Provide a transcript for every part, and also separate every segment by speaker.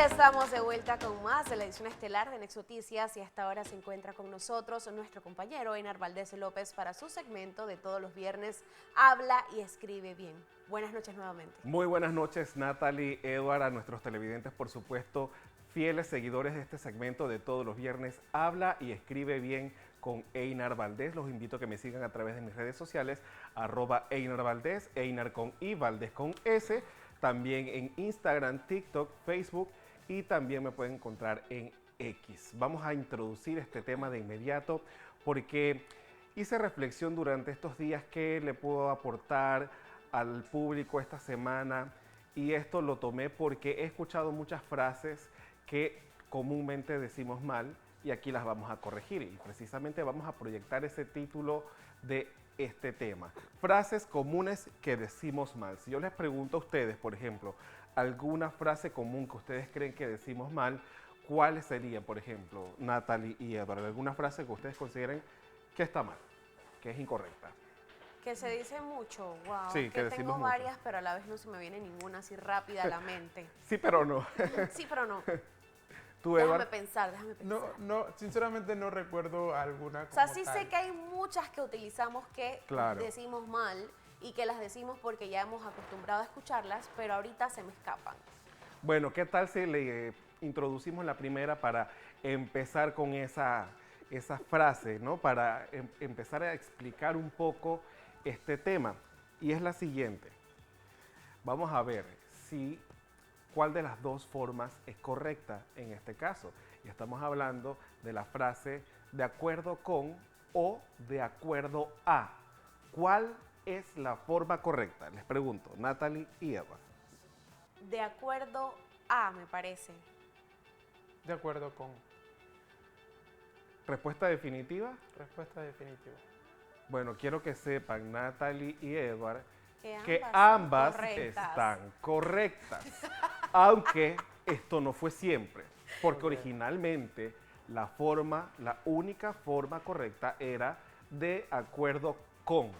Speaker 1: Estamos de vuelta con más de la edición estelar de Nexoticias y hasta ahora se encuentra con nosotros nuestro compañero Einar Valdés López para su segmento de todos los viernes, Habla y Escribe Bien. Buenas noches nuevamente.
Speaker 2: Muy buenas noches, Natalie, Edward, a nuestros televidentes, por supuesto, fieles seguidores de este segmento de todos los viernes, Habla y Escribe Bien con Einar Valdés. Los invito a que me sigan a través de mis redes sociales, @Einar Valdés, Einar con I, Valdés con S, también en Instagram, TikTok, Facebook, y también me pueden encontrar en X. Vamos a introducir este tema de inmediato porque hice reflexión durante estos días que le puedo aportar al público esta semana, y esto lo tomé porque he escuchado muchas frases que comúnmente decimos mal y aquí las vamos a corregir, y precisamente vamos a proyectar ese título de este tema. Frases comunes que decimos mal. Si yo les pregunto a ustedes, por ejemplo, alguna frase común que ustedes creen que decimos mal, ¿cuáles serían, por ejemplo, Natalie y Edward? ¿Alguna frase que ustedes consideren que está mal, que es incorrecta?
Speaker 1: Que se dice mucho, wow,
Speaker 2: Sí, que decimos
Speaker 1: tengo
Speaker 2: mucho.
Speaker 1: varias, pero a la vez no se me viene ninguna así rápida a la mente.
Speaker 2: Sí, pero no.
Speaker 1: Sí, pero no.
Speaker 2: ¿Tú,
Speaker 1: Déjame
Speaker 2: Edward?
Speaker 1: pensar.
Speaker 3: Sinceramente no recuerdo alguna
Speaker 1: O sea,
Speaker 3: como
Speaker 1: sí
Speaker 3: tal.
Speaker 1: sé que hay muchas que utilizamos que
Speaker 2: Claro.
Speaker 1: decimos mal y que las decimos porque ya hemos acostumbrado a escucharlas, pero ahorita se me escapan.
Speaker 2: Bueno, ¿qué tal si le introducimos la primera para empezar con esa frase, ¿no? Para empezar a explicar un poco este tema. Y es la siguiente. Vamos a ver cuál de las dos formas es correcta en este caso. Y estamos hablando de la frase de acuerdo con o de acuerdo a. ¿Cuál es la forma correcta? Les pregunto, Natalie y Edward.
Speaker 1: De acuerdo a, me parece.
Speaker 3: De acuerdo con.
Speaker 2: ¿Respuesta definitiva?
Speaker 3: Respuesta definitiva.
Speaker 2: Bueno, quiero que sepan, Natalie y Edward,
Speaker 1: Que
Speaker 2: que
Speaker 1: ambas
Speaker 2: ambas
Speaker 1: son correctas.
Speaker 2: están correctas. Aunque esto no fue siempre, porque
Speaker 3: Ok.
Speaker 2: originalmente la única forma correcta era de acuerdo con,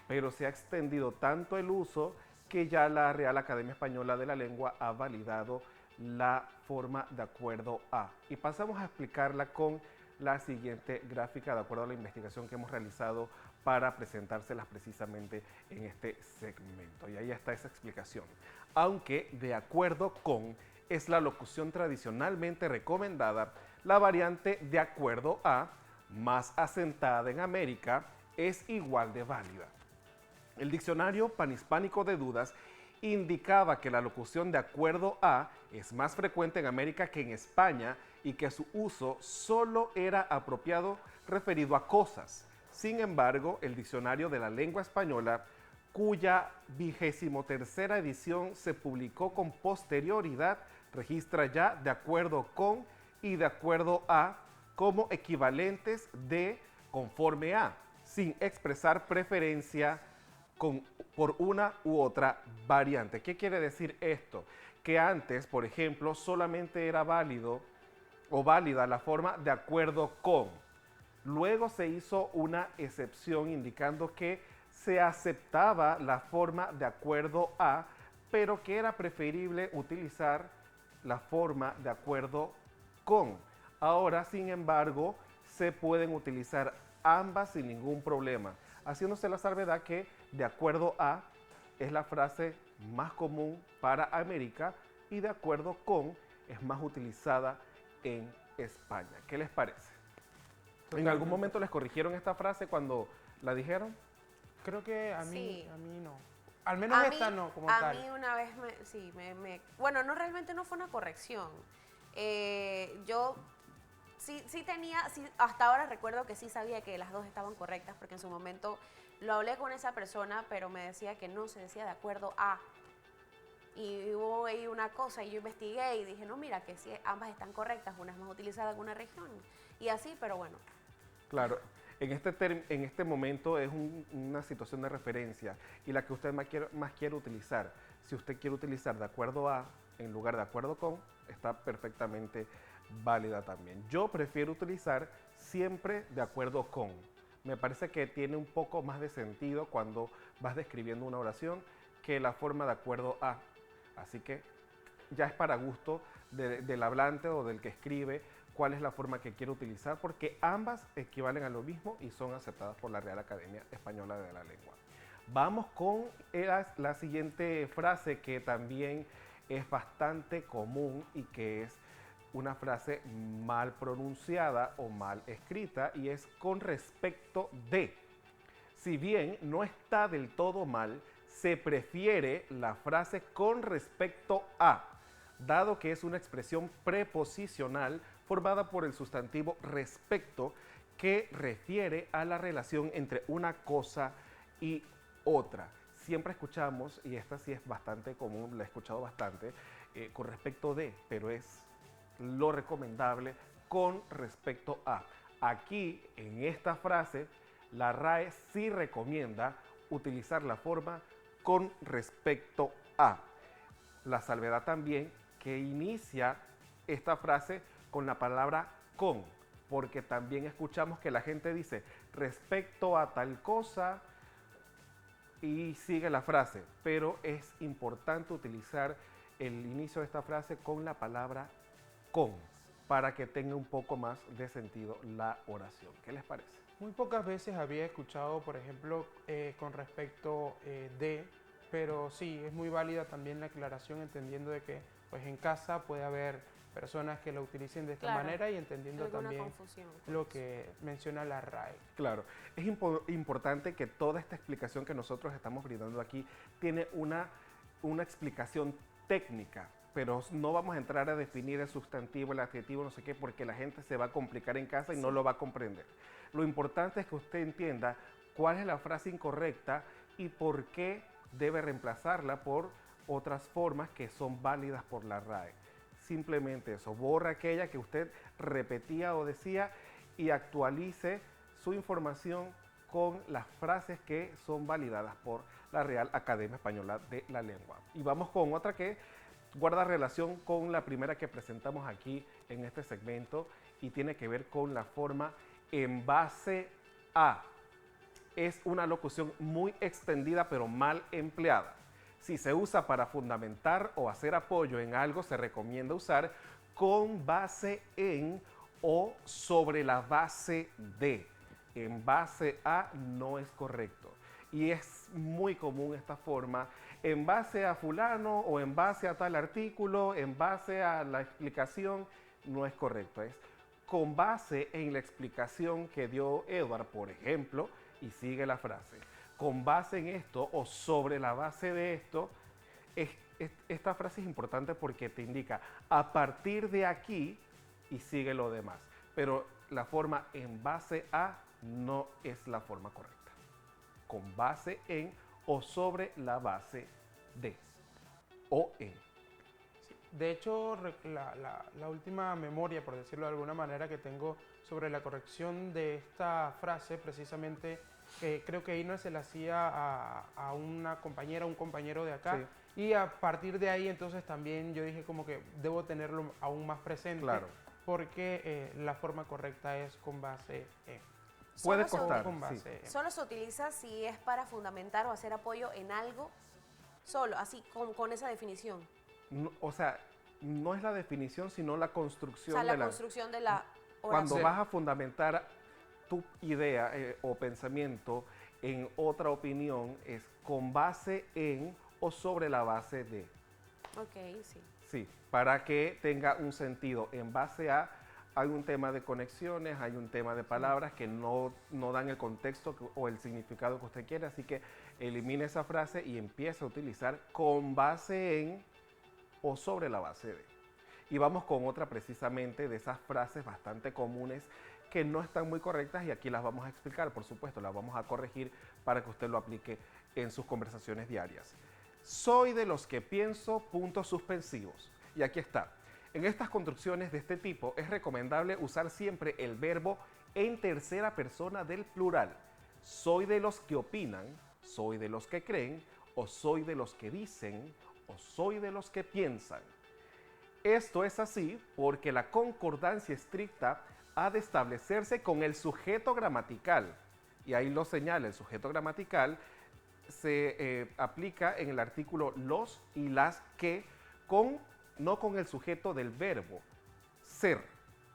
Speaker 2: pero se ha extendido tanto el uso que ya la Real Academia Española de la Lengua ha validado la forma de acuerdo a. Y pasamos a explicarla con la siguiente gráfica de acuerdo a la investigación que hemos realizado para presentárselas precisamente en este segmento. Y ahí está esa explicación. Aunque de acuerdo con es la locución tradicionalmente recomendada, la variante de acuerdo a, más asentada en América, es igual de válida. El diccionario panhispánico de dudas indicaba que la locución de acuerdo a es más frecuente en América que en España y que su uso solo era apropiado referido a cosas. Sin embargo, el diccionario de la lengua española, cuya 23ª edición se publicó con posterioridad, registra ya de acuerdo con y de acuerdo a como equivalentes de conforme a, sin expresar preferencia por una u otra variante. ¿Qué quiere decir esto? Que antes, por ejemplo, solamente era válido o válida la forma de acuerdo con. Luego se hizo una excepción indicando que se aceptaba la forma de acuerdo a, pero que era preferible utilizar la forma de acuerdo con. Ahora, sin embargo, se pueden utilizar ambas sin ningún problema, haciéndose la salvedad que de acuerdo a es la frase más común para América y de acuerdo con es más utilizada en España. ¿Qué les parece? ¿En algún momento les corrigieron esta frase cuando la dijeron?
Speaker 3: Creo que a
Speaker 1: Sí.
Speaker 3: mí no. Al menos
Speaker 1: A
Speaker 3: esta
Speaker 1: mí,
Speaker 3: no, como
Speaker 1: a
Speaker 3: tal.
Speaker 1: mí una vez bueno, no, realmente no fue una corrección. Yo sí tenía, hasta ahora recuerdo que sí sabía que las dos estaban correctas, porque en su momento lo hablé con esa persona, pero me decía que no se decía de acuerdo a. Y hubo ahí una cosa y yo investigué y dije, no, mira, que sí, ambas están correctas, una es más utilizada en una región. Y así, pero bueno.
Speaker 2: Claro, en este momento es una situación de referencia y la que usted más quiere utilizar. Si usted quiere utilizar de acuerdo a en lugar de acuerdo con, está perfectamente válida también. Yo prefiero utilizar siempre de acuerdo con. Me parece que tiene un poco más de sentido cuando vas describiendo una oración que la forma de acuerdo a. Así que ya es para gusto del hablante o del que escribe cuál es la forma que quiere utilizar, porque ambas equivalen a lo mismo y son aceptadas por la Real Academia Española de la Lengua. Vamos con la siguiente frase que también es bastante común y que es una frase mal pronunciada o mal escrita, y es con respecto de. Si bien no está del todo mal, se prefiere la frase con respecto a, dado que es una expresión preposicional formada por el sustantivo respecto, que refiere a la relación entre una cosa y otra. Siempre escuchamos, y esta sí es bastante común, la he escuchado bastante, con respecto de, pero es lo recomendable con respecto a. Aquí, en esta frase, la RAE sí recomienda utilizar la forma con respecto a. La salvedad también que inicia esta frase con la palabra con, porque también escuchamos que la gente dice respecto a tal cosa y sigue la frase, pero es importante utilizar el inicio de esta frase con la palabra con, para que tenga un poco más de sentido la oración. ¿Qué les parece?
Speaker 3: Muy pocas veces había escuchado, por ejemplo, con respecto de, pero sí, es muy válida también la aclaración, entendiendo de que pues en casa puede haber personas que lo utilicen de esta
Speaker 1: Claro,
Speaker 3: manera, y entendiendo
Speaker 1: alguna
Speaker 3: también
Speaker 1: confusión.
Speaker 3: lo que menciona la RAE.
Speaker 2: Claro, es importante que toda esta explicación que nosotros estamos brindando aquí tiene una explicación técnica, pero no vamos a entrar a definir el sustantivo, el adjetivo, no sé qué, porque la gente se va a complicar en casa y no lo va a comprender. Lo importante es que usted entienda cuál es la frase incorrecta y por qué debe reemplazarla por otras formas que son válidas por la RAE. Simplemente eso, borra aquella que usted repetía o decía y actualice su información con las frases que son validadas por la Real Academia Española de la Lengua. Y vamos con otra que guarda relación con la primera que presentamos aquí en este segmento y tiene que ver con la forma en base a. Es una locución muy extendida pero mal empleada. Si se usa para fundamentar o hacer apoyo en algo, se recomienda usar con base en o sobre la base de. En base a no es correcto. Y es muy común esta forma, en base a fulano o en base a tal artículo, en base a la explicación, no es correcto. Es con base en la explicación que dio Edward, por ejemplo, y sigue la frase. Con base en esto o sobre la base de esto, esta frase es importante porque te indica a partir de aquí y sigue lo demás. Pero la forma en base a no es la forma correcta. Con base en o sobre la base de o en.
Speaker 3: Sí, de hecho, la última memoria, por decirlo de alguna manera, que tengo sobre la corrección de esta frase, precisamente, creo que Ina se la hacía a una compañera, un compañero de acá. Sí. Y a partir de ahí, entonces, también yo dije como que debo tenerlo aún más presente.
Speaker 2: Claro.
Speaker 3: Porque la forma correcta es con base en.
Speaker 2: Puede
Speaker 1: Solo
Speaker 2: costar,
Speaker 3: con base
Speaker 2: sí.
Speaker 1: Solo se utiliza si es para fundamentar o hacer apoyo en algo, solo, así, con esa definición.
Speaker 2: No, o sea, no es la definición, sino la construcción.
Speaker 1: O sea, la construcción de la oración.
Speaker 2: Cuando vas a fundamentar tu idea o pensamiento en otra opinión, es con base en o sobre la base de.
Speaker 1: Ok, sí.
Speaker 2: Sí, para que tenga un sentido. En base a, hay un tema de conexiones, hay un tema de palabras que no dan el contexto o el significado que usted quiere, así que elimine esa frase y empiece a utilizar con base en o sobre la base de. Y vamos con otra precisamente de esas frases bastante comunes que no están muy correctas y aquí las vamos a explicar, por supuesto, las vamos a corregir para que usted lo aplique en sus conversaciones diarias. Soy de los que pienso, puntos suspensivos. Y aquí está. En estas construcciones de este tipo es recomendable usar siempre el verbo en tercera persona del plural. Soy de los que opinan, soy de los que creen, o soy de los que dicen, o soy de los que piensan. Esto es así porque la concordancia estricta ha de establecerse con el sujeto gramatical. Y ahí lo señala, el sujeto gramatical se aplica en el artículo los y las que con no con el sujeto del verbo ser.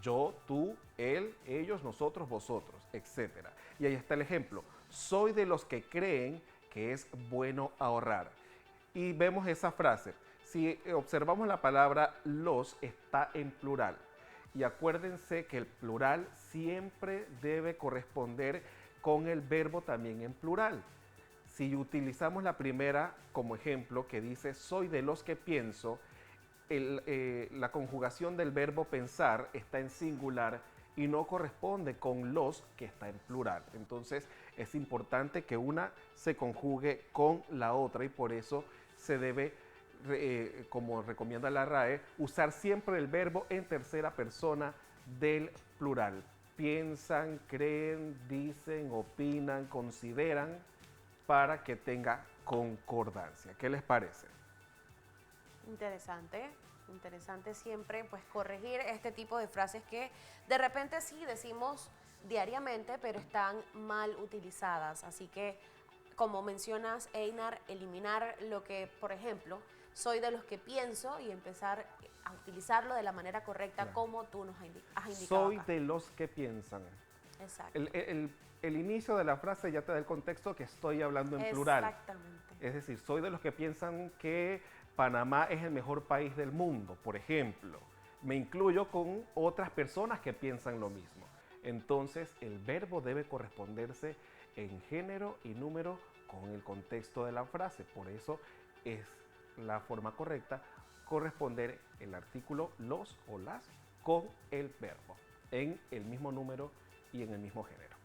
Speaker 2: Yo, tú, él, ellos, nosotros, vosotros, etc. Y ahí está el ejemplo. Soy de los que creen que es bueno ahorrar. Y vemos esa frase. Si observamos la palabra los, está en plural. Y acuérdense que el plural siempre debe corresponder con el verbo también en plural. Si utilizamos la primera como ejemplo que dice soy de los que pienso, la conjugación del verbo pensar está en singular y no corresponde con los que está en plural. Entonces es importante que una se conjugue con la otra y por eso se debe, como recomienda la RAE, usar siempre el verbo en tercera persona del plural. Piensan, creen, dicen, opinan, consideran, para que tenga concordancia. ¿Qué les parece?
Speaker 1: Interesante, interesante siempre pues corregir este tipo de frases que de repente sí decimos diariamente, pero están mal utilizadas. Así que, como mencionas, Einar, eliminar lo que, por ejemplo, soy de los que pienso y empezar a utilizarlo de la manera correcta, claro, como tú nos has indicado.
Speaker 2: Soy
Speaker 1: acá.
Speaker 2: de los que piensan.
Speaker 1: Exacto.
Speaker 2: El inicio de la frase ya te da el contexto que estoy hablando en plural.
Speaker 1: Exactamente.
Speaker 2: Es decir, soy de los que piensan que Panamá es el mejor país del mundo, por ejemplo. Me incluyo con otras personas que piensan lo mismo. Entonces, el verbo debe corresponderse en género y número con el contexto de la frase. Por eso es la forma correcta corresponder el artículo los o las con el verbo en el mismo número y en el mismo género.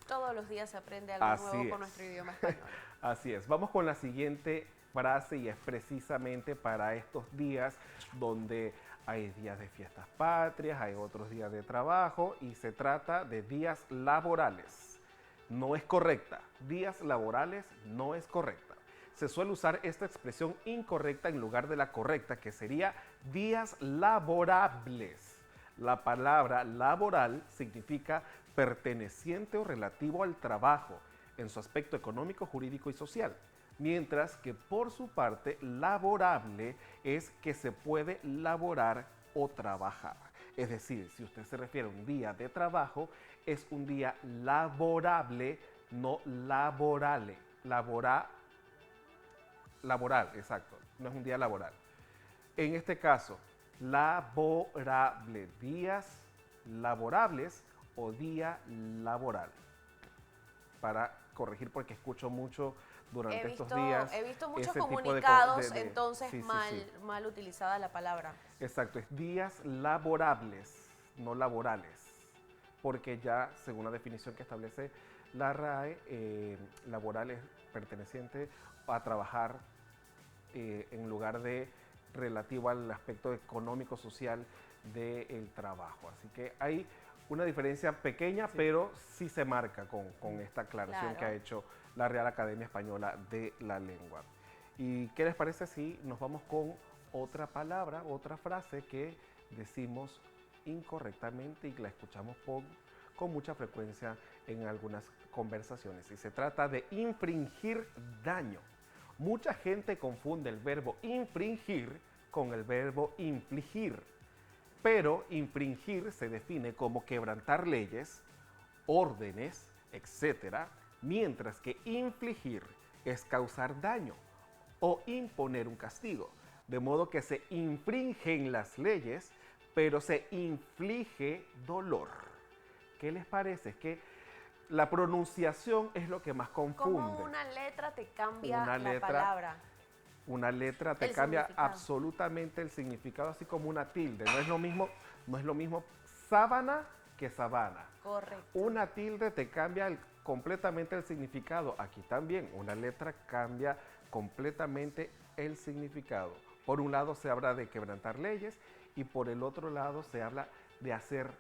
Speaker 1: Todos los días se aprende algo nuevo con nuestro idioma español.
Speaker 2: Así es. Vamos con la siguiente frase y es precisamente para estos días donde hay días de fiestas patrias, hay otros días de trabajo y se trata de días laborales. No es correcta. Días laborales no es correcta. Se suele usar esta expresión incorrecta en lugar de la correcta, que sería días laborables. La palabra laboral significa perteneciente o relativo al trabajo en su aspecto económico, jurídico y social, mientras que por su parte laborable es que se puede laborar o trabajar. Es decir, si usted se refiere a un día de trabajo, es un día laborable, no laborale. Laboral, exacto, no es un día laboral. En este caso, laborable, días laborables o día laboral. Para corregir porque escucho mucho durante estos días.
Speaker 1: He visto muchos
Speaker 2: ese
Speaker 1: comunicados, entonces
Speaker 2: sí,
Speaker 1: mal utilizada la palabra.
Speaker 2: Exacto, es días laborables, no laborales. Porque ya, según la definición que establece la RAE, laboral es perteneciente a trabajar en lugar de relativo al aspecto económico, social del trabajo. Así que hay una diferencia pequeña, sí, pero sí se marca con esta aclaración, claro, que ha hecho la Real Academia Española de la Lengua. ¿Y qué les parece si nos vamos con otra palabra, otra frase que decimos incorrectamente y que la escuchamos con mucha frecuencia en algunas conversaciones? Y se trata de infringir daño. Mucha gente confunde el verbo infringir con el verbo infligir. Pero infringir se define como quebrantar leyes, órdenes, etc., mientras que infligir es causar daño o imponer un castigo. De modo que se infringen las leyes, pero se inflige dolor. ¿Qué les parece? Que la pronunciación es lo que más confunde.
Speaker 1: Como una letra te cambia la palabra.
Speaker 2: Una letra te cambia absolutamente el significado, así como una tilde. No es lo mismo sábana que sabana.
Speaker 1: Correcto.
Speaker 2: Una tilde te cambia completamente el significado. Aquí también una letra cambia completamente el significado. Por un lado se habla de quebrantar leyes y por el otro lado se habla de hacer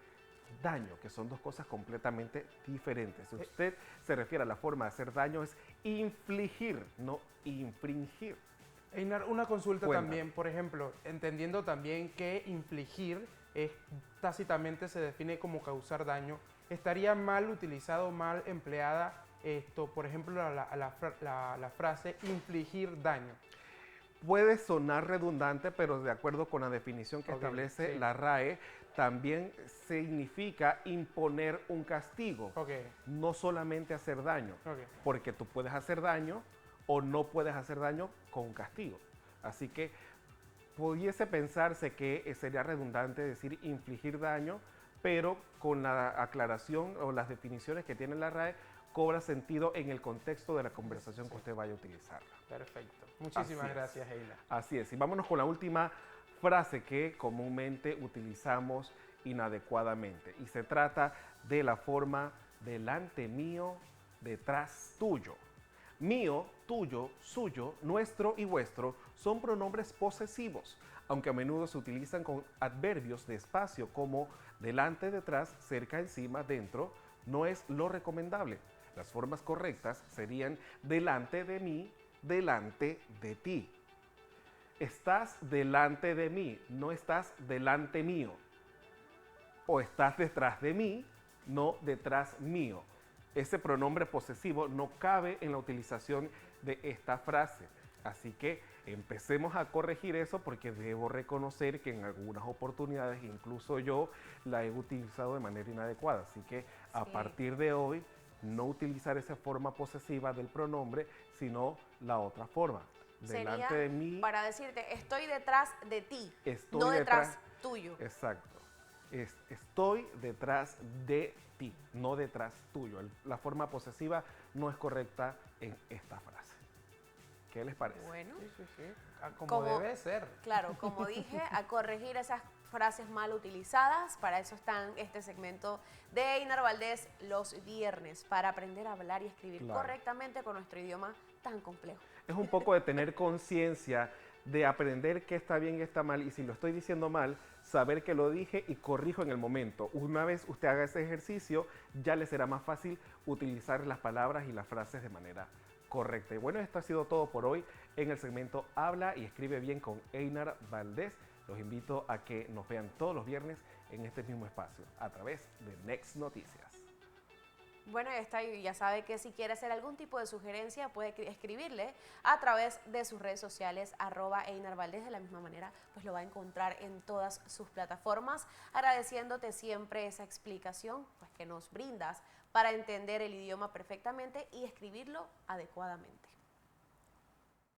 Speaker 2: daño, que son dos cosas completamente diferentes. Si usted se refiere a la forma de hacer daño, es infligir, no infringir.
Speaker 3: Einar, una consulta también, por ejemplo, entendiendo también que infligir tácitamente se define como causar daño, ¿estaría mal utilizado, mal empleada por ejemplo, la frase infligir daño?
Speaker 2: puede sonar redundante, pero de acuerdo con la definición que
Speaker 3: Ok,
Speaker 2: establece
Speaker 3: sí.
Speaker 2: la RAE, también significa imponer un castigo,
Speaker 3: Ok,
Speaker 2: no solamente hacer daño,
Speaker 3: ok.
Speaker 2: porque tú puedes hacer daño o no puedes hacer daño con un castigo. Así que pudiese pensarse que sería redundante decir infligir daño, pero con la aclaración o las definiciones que tiene la RAE, cobra sentido en el contexto de la conversación que usted vaya a utilizarla.
Speaker 3: Perfecto. Muchísimas
Speaker 2: Así es.
Speaker 3: gracias, Eila.
Speaker 2: Así es. Y vámonos con la última frase que comúnmente utilizamos inadecuadamente. Y se trata de la forma delante mío, detrás tuyo. Mío, tuyo, suyo, nuestro y vuestro son pronombres posesivos, aunque a menudo se utilizan con adverbios de espacio como delante, detrás, cerca, encima, dentro, no es lo recomendable. Las formas correctas serían delante de mí, delante de ti. Estás delante de mí, no estás delante mío. O estás detrás de mí, no detrás mío. Ese pronombre posesivo no cabe en la utilización de esta frase. Así que empecemos a corregir eso porque debo reconocer que en algunas oportunidades, incluso yo, la he utilizado de manera inadecuada. Así que a
Speaker 1: Sí.
Speaker 2: partir de hoy, no utilizar esa forma posesiva del pronombre, sino la otra forma.
Speaker 1: Sería
Speaker 2: Delante de mí,
Speaker 1: para decirte, estoy detrás de ti,
Speaker 2: estoy
Speaker 1: no detrás
Speaker 2: detrás.
Speaker 1: tuyo.
Speaker 2: Exacto. Estoy detrás de ti, no detrás tuyo. La forma posesiva no es correcta en esta frase. ¿Qué les parece?
Speaker 1: Bueno,
Speaker 3: Sí, sí, sí. Como
Speaker 1: Como-
Speaker 3: debe ser.
Speaker 1: claro, como dije, a corregir esas frases mal utilizadas. Para eso están este segmento de Einar Valdés los viernes, para aprender a hablar y escribir
Speaker 2: Claro.
Speaker 1: correctamente con nuestro idioma tan complejo.
Speaker 2: Es un poco de tener conciencia, de aprender qué está bien y está mal, y si lo estoy diciendo mal, saber que lo dije y corrijo en el momento. Una vez usted haga ese ejercicio, ya le será más fácil utilizar las palabras y las frases de manera correcta. Y bueno, esto ha sido todo por hoy en el segmento Habla y Escribe Bien con Einar Valdés. Los invito a que nos vean todos los viernes en este mismo espacio, a través de Next Noticias.
Speaker 1: Bueno, ya sabe que si quiere hacer algún tipo de sugerencia puede escribirle a través de sus redes sociales @Einar Valdés. De la misma manera, pues lo va a encontrar en todas sus plataformas, agradeciéndote siempre esa explicación pues, que nos brindas para entender el idioma perfectamente y escribirlo adecuadamente.